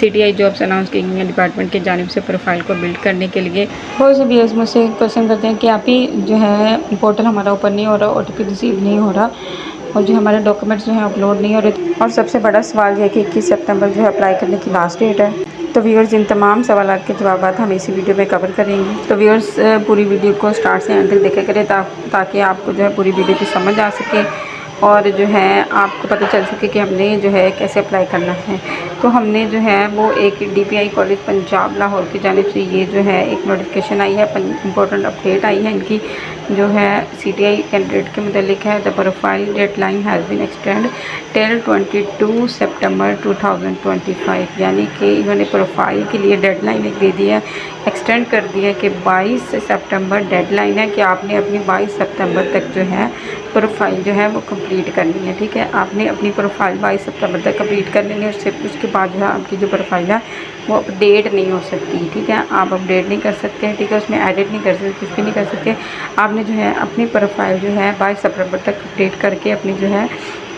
CTI jobs announce की गई हैं डिपार्टमेंट की जानिब से प्रोफाइल को बिल्ड करने के लिए। बहुत से व्यूअर्स मुझसे क्वेश्चन करते हैं कि आप ही जो है पोर्टल हमारा ओपन नहीं हो रहा, OTP रिसीव नहीं हो रहा और जो हमारे डॉक्यूमेंट्स जो हैं अपलोड नहीं हो रहे। और सबसे बड़ा सवाल यह है कि 21 सितंबर जो है अप्लाई करने की लास्ट डेट है। तो व्यूअर्स इन तमाम सवालात के जवाब हम इसी वीडियो में कवर करेंगे। तो व्यूअर्स पूरी वीडियो को स्टार्ट से एंड तक देखा करें ताकि आपको जो है पूरी वीडियो की समझ आ सके और जो है आपको पता चल सके कि हमने जो है कैसे अप्लाई करना है। तो हमने जो है वो एक DPI कॉलेज पंजाब लाहौर की जानिब से ये जो है एक नोटिफिकेशन आई है, इम्पोर्टेंट अपडेट आई है इनकी जो है CTI कैंडिडेट के मुतालिक है। The profile deadline has been extend till 22 September 2025, यानी कि इन्होंने प्रोफाइल के लिए डेडलाइन एक दे दी है, एक्सटेंड कर दिया है कि 22 सितंबर डेडलाइन है कि आपने अपनी 22 सितंबर तक जो है प्रोफाइल जो है वो कंप्लीट करनी है। ठीक है, आपने अपनी प्रोफाइल 22 सितंबर तक कंप्लीट कर लेनी है। उसके बाद जो है आपकी जो प्रोफाइल है वो अपडेट नहीं हो सकती। ठीक है, आप अपडेट नहीं कर सकते हैं। ठीक है, उसमें एडिट नहीं कर सकते, कुछ भी नहीं कर सकते। आपने जो है अपनी प्रोफाइल जो है 22 सितंबर तक अपडेट करके अपनी जो है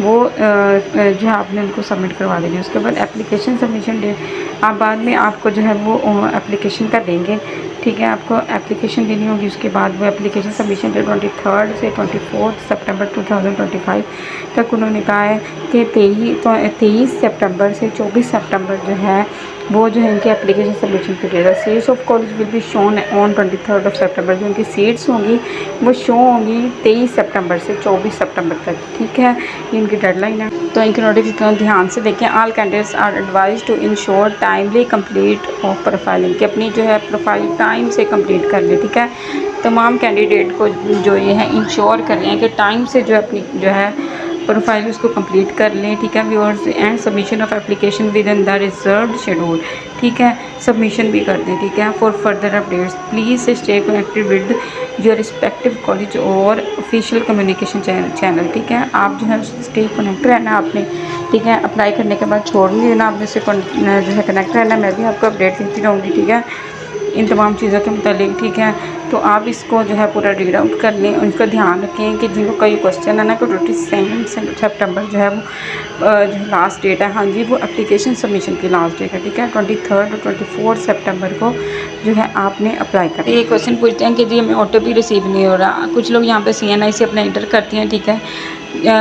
वो जो है आपने उनको सबमिट करवा देनी है। उसके बाद एप्लीकेशन सबमिशन डेट आप बाद में आपको जो है वो एप्लीकेशन का देंगे। ठीक है, आपको एप्लीकेशन देनी होगी। उसके बाद वो एप्लीकेशन सबमिशन डेट 23 से 24 सितंबर 2025 तक उन्होंने कहा है कि 23 सितंबर से 24 सितंबर जो है वो जो है इनकी एप्लीकेशन सबमिशन की डेट है। Seats of college will be shown on 23 सितंबर। जो इनकी सीट्स होंगी वो शो होंगी 23 सितंबर से 24 सितंबर तक। ठीक है, ये इनकी डेडलाइन है। तो इनके नोटिफिकेशन ध्यान से देखें। All candidates are advise to ensure timely complete of profiling, कि अपनी जो है प्रोफाइल टाइम से कंप्लीट कर ले। ठीक है, तमाम कैंडिडेट को जो ये है इंश्योर कर रहे हैं कि टाइम से जो अपनी जो है प्रोफाइल उसको कंप्लीट कर लें। ठीक है viewers, and submission of application with in the reserved schedule. ठीक है, सबमिशन भी कर दें। ठीक है, for further updates please stay connected with your respective college और ऑफिशियल कम्युनिकेशन चैनल। ठीक है, आप जो है स्टे कनेक्ट रहना आपने। ठीक है, अप्लाई करने के बाद छोड़ नहीं देना, आपने से जो है कनेक्ट रहना। मैं भी आपको अपडेट देती रहूँगी। ठीक है, इन तमाम चीज़ों के मुतालिक। ठीक है, तो आप इसको जो है पूरा रीड आउट कर लें और इसका ध्यान रखें कि जिनको कोई क्वेश्चन है ना कि 27 सितंबर जो है वो जो लास्ट डेट है। हाँ जी, वो एप्लीकेशन सबमिशन की लास्ट डेट है। ठीक है, 23 और 24 सितंबर को जो है आपने अप्लाई करना। ये क्वेश्चन पूछते हैं कि जी हमें OTP रिसीव नहीं हो रहा। कुछ लोग यहाँ पे CNI से अपना इंटर करते हैं। ठीक है,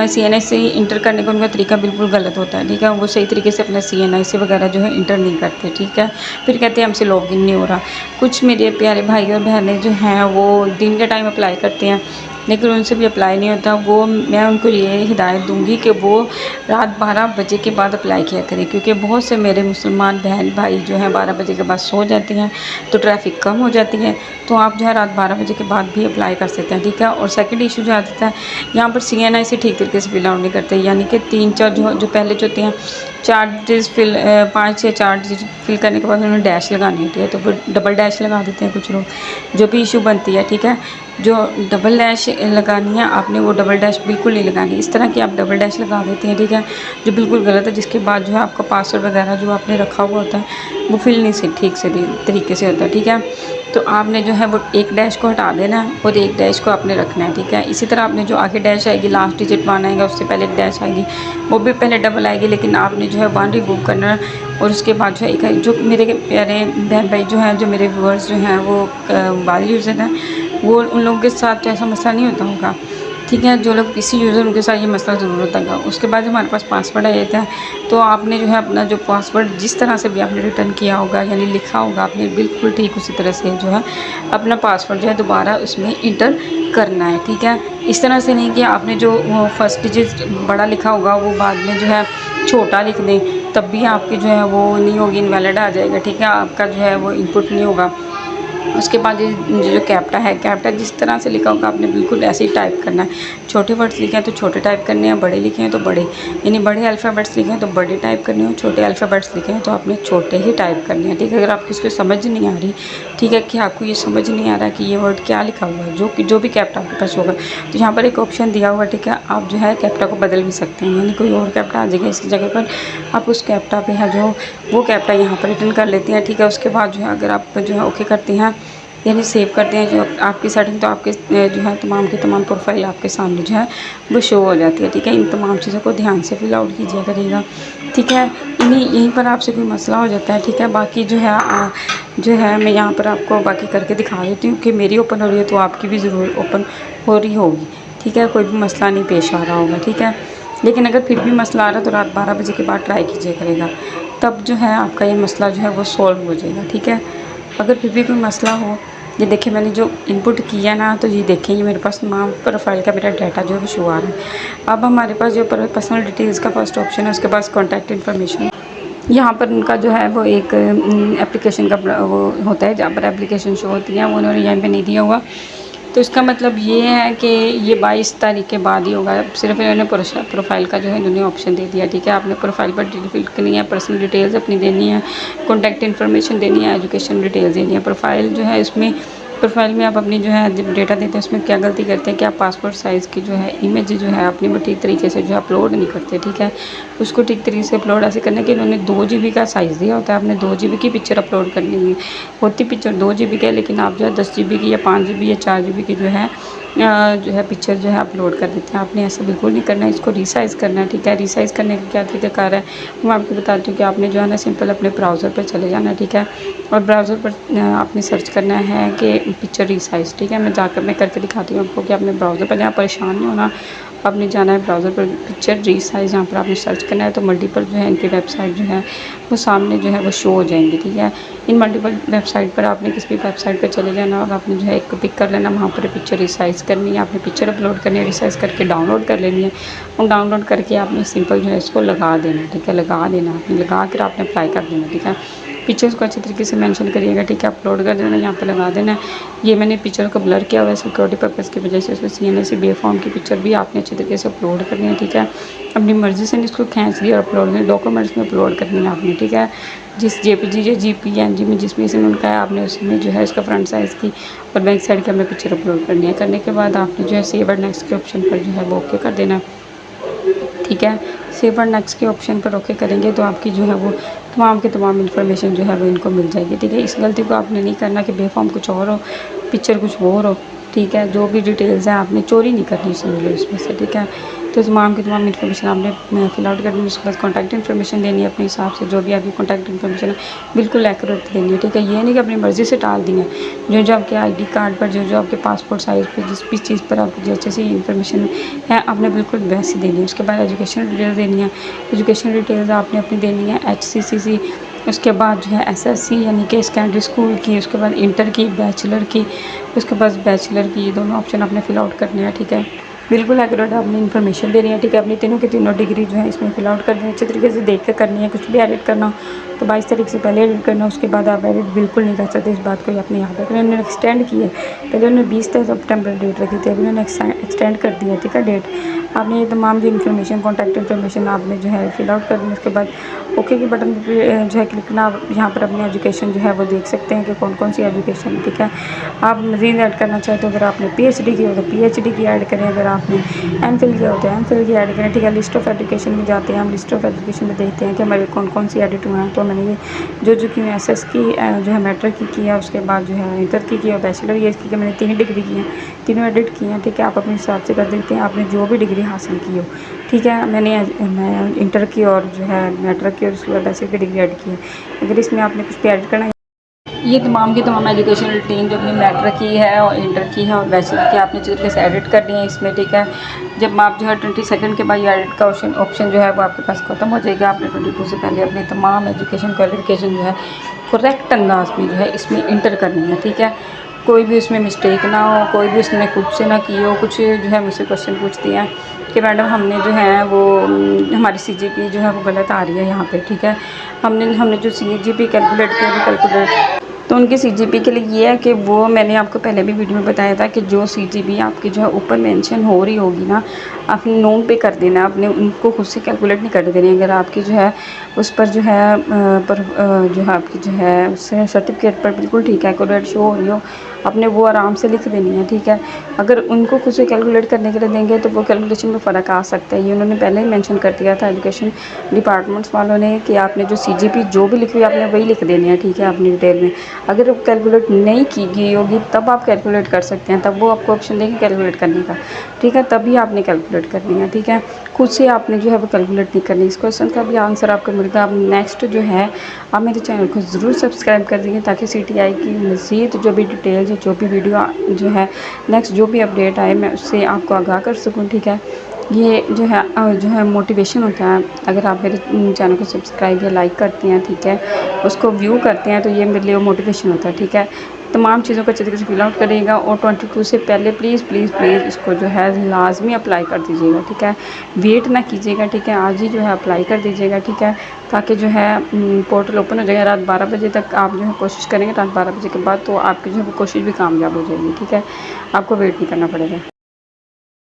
CNI से इंटर करने का उनका तरीका बिल्कुल गलत होता है। ठीक है, वो सही तरीके से अपना CNI से वगैरह जो है इंटर नहीं करते। ठीक है, फिर कहते हैं हमसे लॉगिन नहीं हो रहा। कुछ मेरे प्यारे भाई और बहनें जो हैं वो दिन के टाइम अप्लाई करते हैं लेकिन उनसे भी अप्लाई नहीं होता। वो मैं उनको ये हिदायत दूंगी कि वो रात 12 बजे के बाद अप्लाई किया करें, क्योंकि बहुत से मेरे मुसलमान बहन भाई जो हैं 12 बजे के बाद सो जाते हैं तो ट्रैफिक कम हो जाती है। तो आप जो है रात 12 बजे के बाद भी अप्लाई कर सकते हैं। ठीक है, और सेकंड इशू जो आ जाता है यहाँ पर CNI से ठीक तरीके से फिल आउट नहीं करते, यानी कि 3-4 जो पहले जो होते हैं 4 डिजिट फिल 5 या 4 डिजिट फिल करने के बाद उन्होंने डैश लगानी होती है तो फिर डबल डैश लगा देते हैं कुछ लोग, जो भी इशू बनती है। ठीक है, जो डबल डैश लगानी है आपने वो डबल डैश बिल्कुल नहीं लगानी। इस तरह की आप डबल डैश लगा देते हैं। ठीक है, जो बिल्कुल गलत है, जिसके बाद जो है आपका पासवर्ड वगैरह जो आपने रखा हुआ होता है वो फिल नहीं से ठीक से तरीके से होता है। ठीक है, तो आपने जो है वो एक डैश को हटा देना है और एक डैश को आपने रखना है। ठीक है, इसी तरह आपने जो आगे डैश आएगी लास्ट डिजिट 1 आएगा, उससे पहले एक डैश आएगी, वो भी पहले डबल आएगी, लेकिन आपने जो है 1 रिमूव करना है। और उसके बाद जो है एक जो मेरे प्यारे बहन भाई जो हैं, जो मेरे व्यूअर्स जो हैं वो मोबाइल यूज़र हैं, वो उन लोगों के साथ ऐसा मसला नहीं होता होगा। ठीक है, जो लोग PC यूज़र उनके साथ ये मसला ज़रूर होता है। उसके बाद हमारे पास पासवर्ड आ जाता है तो आपने जो है अपना जो पासवर्ड जिस तरह से भी आपने रिटर्न किया होगा यानी लिखा होगा आपने बिल्कुल ठीक उसी तरह से जो है अपना पासवर्ड जो है दोबारा उसमें इंटर करना है। ठीक है, इस तरह से नहीं कि आपने जो फर्स्ट डिजिट बड़ा लिखा होगा वो बाद में जो है छोटा लिख दें, तब भी आपकी जो है वो नहीं होगी, इनवैलिड आ जाएगा। ठीक है, आपका जो है वो इनपुट नहीं होगा। उसके बाद जो कैप्टा है, कैप्टा जिस तरह से लिखा होगा आपने बिल्कुल ऐसे ही टाइप करना है। छोटे वर्ड्स लिखे हैं तो छोटे टाइप करने हैं, बड़े लिखे हैं तो बड़े, यानी बड़े अल्फ़ाबेट्स लिखे हैं तो बड़े टाइप करने हैं, छोटे अल्फ़ाबेट्स लिखे हैं तो आपने छोटे ही टाइप करने हैं। ठीक है, अगर आपको इसको समझ नहीं आ रही, ठीक है, कि आपको ये समझ नहीं आ रहा कि ये वर्ड क्या लिखा हुआ है, जो भी कैप्टा आपके पास होगा तो यहाँ पर एक ऑप्शन दिया हुआ है। ठीक है, आप जो है कैप्टा को बदल भी सकते हैं, यानी कोई और कैप्टा आ जाएगा इसकी जगह पर, आप उस कैप्टा पे है जो वो कैप्टा यहाँ पर रिटर्न कर लेते हैं। ठीक है, उसके बाद जो है अगर आप जो है ओके करते हैं यानी सेव करते हैं जो आपकी सेटिंग, तो आपके जो है तमाम की तमाम प्रोफाइल आपके सामने जो है वो शो हो जाती है। ठीक है, इन तमाम चीज़ों को ध्यान से फिल आउट कीजिए करिएगा। ठीक है, इन्हीं यहीं पर आपसे कोई मसला हो जाता है, ठीक है। बाकी जो है मैं यहाँ पर आपको बाकी करके दिखा देती हूँ कि मेरी ओपन हो रही है तो आपकी भी ज़रूर ओपन हो रही होगी, ठीक है। कोई भी मसला नहीं पेश आ रहा होगा, ठीक है। लेकिन अगर फिर भी मसला आ रहा है तो रात 12 बजे के बाद ट्राई कीजिए करेगा, तब जो है आपका ये मसला जो है वो सॉल्व हो जाएगा, ठीक है। अगर फिर भी कोई मसला हो, ये देखिए मैंने जो इनपुट किया ना, तो ये देखें ये मेरे पास तमाम प्रोफाइल का मेरा डाटा जो है वो शो आ रहा है। अब हमारे पास जो पर्सनल डिटेल्स का फर्स्ट ऑप्शन है, उसके पास कॉन्टैक्ट इन्फॉर्मेशन, यहाँ पर उनका जो है वो एक एप्लीकेशन का वो होता है जहाँ पर एप्लीकेशन शो होती है, वो उन्होंने यहाँ पे नहीं दिया हुआ। तो इसका मतलब ये है कि ये 22 तारीख के बाद ही होगा। सिर्फ इन्होंने प्रोफाइल का जो है इन्होंने ऑप्शन दे दिया, ठीक है। आपने प्रोफाइल पर फिल करनी है, पर्सनल डिटेल्स अपनी देनी है, कॉन्टैक्ट इन्फॉर्मेशन देनी है, एजुकेशन डिटेल्स देनी है। प्रोफाइल जो है इसमें, प्रोफाइल में आप अपनी जो है डेटा देते हैं, उसमें क्या गलती करते हैं कि आप पासपोर्ट साइज़ की जो है इमेज जो है अपनी वो ठीक तरीके से जो अपलोड नहीं करते, ठीक है। उसको ठीक तरीके से अपलोड ऐसे करने के इन्होंने 2 GB का साइज़ दिया होता है, आपने 2 GB की पिक्चर अपलोड करनी होती पिक्चर 2 GB की है, लेकिन आप जो है 10 GB की या 5 GB या 4 GB की जो है पिक्चर जो है अपलोड कर देते हैं। आपने ऐसा बिल्कुल नहीं करना है, इसको रीसाइज़ करना है, ठीक है। रीसाइज़ करने का क्या तरीक़ाकार है मैं आपको बताती हूँ कि आपने जो है ना सिंपल अपने ब्राउज़र पर चले जाना है, ठीक है। और ब्राउज़र पर आपने सर्च करना है कि पिक्चर रीसाइज़, ठीक है। मैं करके दिखाती हूँ आपको कि आपने ब्राउज़र पर जहाँ परेशान नहीं होना, आपने जाना है ब्राउज़र पर, पिक्चर रीसाइज़ यहाँ पर आपने सर्च करना है, तो मल्टीपल जो है इनकी वेबसाइट जो है वो सामने जो है वो शो हो जाएंगी, ठीक है। इन मल्टीपल वेबसाइट पर आपने किसी भी वेबसाइट पर चले जाना और आपने जो है एक पिक कर लेना, वहाँ पर पिक्चर रिसाइज़ करनी है, आपने पिक्चर अपलोड करनी है, रिसाइज़ करके डाउनलोड कर लेनी है, और डाउनलोड करके आपने सिंपल जो है इसको लगा देना, ठीक है। लगा देना, आपने लगा कर आपने अप्लाई कर देना, ठीक है। पिक्चर्स को अच्छी तरीके से मेंशन करिएगा, ठीक है। अपलोड कर देना, यहाँ पे लगा देना है। ये मैंने पिक्चर को ब्लर किया हुआ है सिक्योरिटी पर्पज़ की वजह से, उसमें CNC बे फॉर्म की पिक्चर भी आपने अच्छी तरीके से अपलोड करनी है, ठीक है। अपनी मर्ज़ी से इसको खींच लिया और अपलोड करना, डॉक्यूमेंट्स में अपलोड करनी है आपने, ठीक है। जिस JPG या GPNG में जिसमें से उनका है, आपने उसमें जो है इसका फ्रंट साइज़ की और बैक साइड की हमने पिक्चर अपलोड करनी है। करने के बाद आपने जो है सेव एंड नेक्स्ट के ऑप्शन पर जो है वो ओके कर देना, ठीक है। सेव एंड नेक्स्ट के ऑप्शन पर ओके करेंगे तो आपकी जो है वो तमाम के तमाम इन्फॉर्मेशन जो है वो इनको मिल जाएगी, ठीक है। इस गलती को आपने नहीं करना कि बेफॉर्म कुछ और हो, पिक्चर कुछ और हो, ठीक है। जो भी डिटेल्स हैं आपने चोरी नहीं करनी, समझ लो इसमें से, ठीक है। तो तमाम की तमाम इन्फॉर्मेशन आपने फिल आउट करनी है। उसके बाद कॉन्टैक्ट इन्फॉर्मेशन देनी है अपने हिसाब से, जो भी आपकी कॉन्टैक्ट इन्फॉर्मेशन है बिल्कुल एक्यूरेट देनी है, ठीक है। ये नहीं कि अपनी मर्ज़ी से टाल दी है। जो आपके ID कार्ड पर, जो आपके पासपोर्ट साइज़ पर, जिस भी चीज़ पर आपकी जैसे सी इन्फॉर्मेशन है आपने बिल्कुल वैसी देनी है। उसके बाद एजुकेशन डिटेल्स देनी है, एजुकेशन डिटेल्स आपने अपनी देनी है HCCC, उसके बाद जो है SSC यानी कि सेकेंडरी स्कूल की, उसके बाद इंटर की, बैचलर की, उसके बाद बैचलर की, ये दोनों ऑप्शन आपने फिल आउट करने हैं, ठीक है। बिल्कुल एक्यूरेट आपने इन्फॉर्मेशन देनी है, ठीक है। अपनी तीनों की तीनों डिग्री जो है इसमें फिल आउट करनी है, अच्छे तरीके से देख कर करनी है। कुछ भी एडिट करना हो तो 22 तारीख से पहले एडिट करना, उसके बाद आप एडिट बिल्कुल नहीं कर सकते। इस बात को अपने याद रखना। उन्होंने एक्सटेंड की है, पहले उन्होंने 20 सितंबर डेट रखी थी, अभी उन्होंने एक्सटेंड कर दिया, ठीक है, डेट। आपने ये तमाम जो इन्फॉर्मेशन, कॉन्टैक्ट इन्फॉर्मेशन आपने जो है फिल आउट करनी है। उसके बाद ओके के बटन पर जो है क्लिक करना। आप यहाँ पर अपनी एजुकेशन जो है वो देख सकते हैं कि कौन कौन सी एजुकेशन, ठीक है। आप मज़ीद ऐड करना चाहते हो, अगर आपने PhD की हो तो PhD की ऐड करें, अगर आपने MPhil किया हो तो MPhil की ऐड करें, ठीक है। लिस्ट ऑफ एजुकेशन में जाते हैं, हम लिस्ट ऑफ एजुकेशन में देखते हैं कि हमारे कौन कौन सी एडिट हुए हैं। तो मैंने ये जो की SS की जो है मैट्रिक की किया, उसके बाद जो है इंटर की और बैचलर ये इसकी मैंने 3 डिग्री की हैं, तीनों एडिट की हैं, ठीक है। आप अपने हिसाब से कर देते हैं, आपने जो भी डिग्री हासिल की हो, ठीक है। मैं इंटर की और जो है मैट्रिक की और उसके बाद बैचलर की डिग्री ऐड की है। अगर इसमें आपने कुछ भी ऐड करना है, ये तमाम की तमाम एजुकेशनल टीम जो अपनी मैट्रिक की है और इंटर की है और बैचलर की आपने अच्छे तरीके से एडिट करनी है इसमें, ठीक है। जब आप जो है 22 के बाद ये एडिट का ऑप्शन जो है वो आपके पास ख़त्म हो जाएगा। आपने 22 से पहले अपनी तमाम एजुकेशन क्वालिफिकेशन जो है करेक्ट अंदाज में जो है इसमें इंटर करनी है, ठीक है। कोई भी उसमें मिस्टेक ना हो, कोई भी उसने खुद से ना की हो। कुछ जो है मुझसे क्वेश्चन पूछती हैं कि मैडम हमने जो है वो हमारी CGP जो है वो गलत आ रही है यहाँ पे, ठीक है। हमने जो CGP कैलकुलेट किया, तो उनकी CGP के लिए ये है कि वो मैंने आपको पहले भी वीडियो में बताया था कि जो CGP आपकी जो है ऊपर मेंशन हो रही होगी ना, आपने नोन पे कर देना, आपने उनको खुद से कैलकुलेट नहीं कर देनी। अगर आपकी जो है उस पर जो है जो है आपकी जो है सर्टिफिकेट पर बिल्कुल ठीक है एक्यूरेट शो हो रही हो, आपने वो आराम से लिख देनी है, ठीक है। अगर उनको खुद से कैलकुलेट करने के लिए देंगे तो वो कैलकुलेशन में फ़र्क आ सकता है। ये उन्होंने पहले ही मेंशन कर दिया था एजुकेशन डिपार्टमेंट्स वालों ने कि आपने जो सीजीपी जो भी लिखी हुई आपने वही लिख देनी है, ठीक है, अपनी डिटेल में। अगर कैलकुलेट नहीं की गई होगी तब आप कैलकुलेट कर सकते हैं, तब वो आपको ऑप्शन देंगे कैलकुलेट करने का, ठीक है, तभी आपने कैलकुलेट करनी है, ठीक है। खुद से आपने जो है वो कैलकुलेट नहीं करनी। इस क्वेश्चन का भी आंसर आपको मिलेगा। आप नेक्स्ट जो है आप मेरे चैनल को ज़रूर सब्सक्राइब कर दीजिए ताकि सीटीआई की मज़ीद जो भी डिटेल्स है, जो भी वीडियो जो है नेक्स्ट जो भी अपडेट आए मैं उससे आपको आगाह कर सकूँ, ठीक है। ये जो है मोटिवेशन होता है। अगर आप मेरे चैनल को सब्सक्राइब या लाइक करते हैं, ठीक है, उसको व्यू करते हैं तो ये मेरे लिए मोटिवेशन होता है, ठीक है। तमाम चीज़ों को अच्छे तरीके से फिल आउट करिएगा और 22 से पहले प्लीज़ प्लीज़ प्लीज़ इसको जो है लाजमी अप्लाई कर दीजिएगा, ठीक है। वेट ना कीजिएगा, ठीक है, आज ही जो है अप्लाई कर दीजिएगा, ठीक है, ताकि जो है पोर्टल ओपन हो जाएगा। रात 12 बजे तक आप जो है कोशिश करेंगे, रात 12 बजे के बाद तो आपकी जो है वो कोशिश भी कामयाब हो जाएगी, ठीक है। आपको वेट नहीं करना पड़ेगा।